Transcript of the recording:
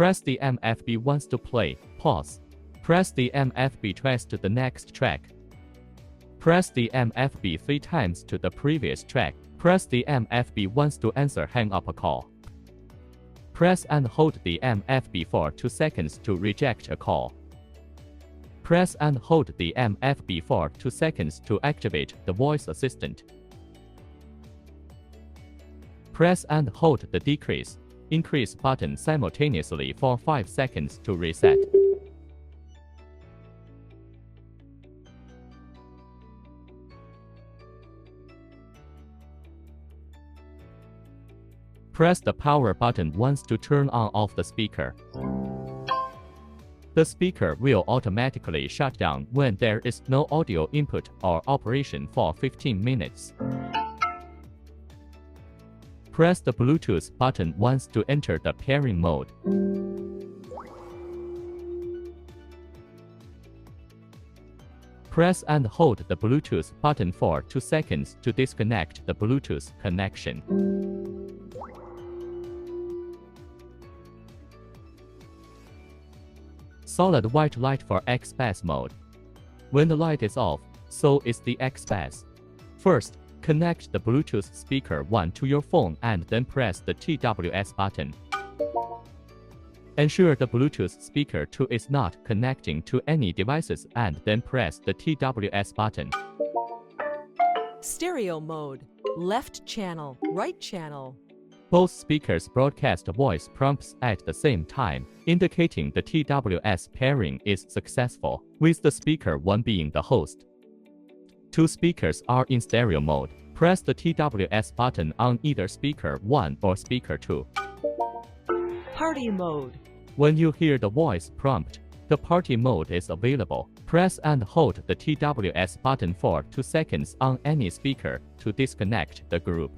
Press the MFB once to play, pause. Press the MFB twice to the next track. Press the MFB 3 times to the previous track. Press the MFB once to answer hang up a call. Press and hold the MFB for 2 seconds to reject a call. Press and hold the MFB for 2 seconds to activate the voice assistant. Press and hold the decrease, increase button simultaneously for 5 seconds to reset. Press the power button once to turn on/off the speaker. The speaker will automatically shut down when there is no audio input or operation for 15 minutes. Press the Bluetooth button once to enter the pairing mode. Press and hold the Bluetooth button for 2 seconds to disconnect the Bluetooth connection. Solid white light for XBass mode. When the light is off, so is the XBass. First, connect the Bluetooth speaker 1 to your phone and then press the TWS button. Ensure the Bluetooth speaker 2 is not connecting to any devices and then press the TWS button. Stereo mode. Left channel, right channel. Both speakers broadcast voice prompts at the same time, indicating the TWS pairing is successful, with the speaker 1 being the host. 2 speakers are in stereo mode. Press the TWS button on either speaker 1 or speaker 2. Party mode. When you hear the voice prompt, the party mode is available. Press and hold the TWS button for 2 seconds on any speaker to disconnect the group.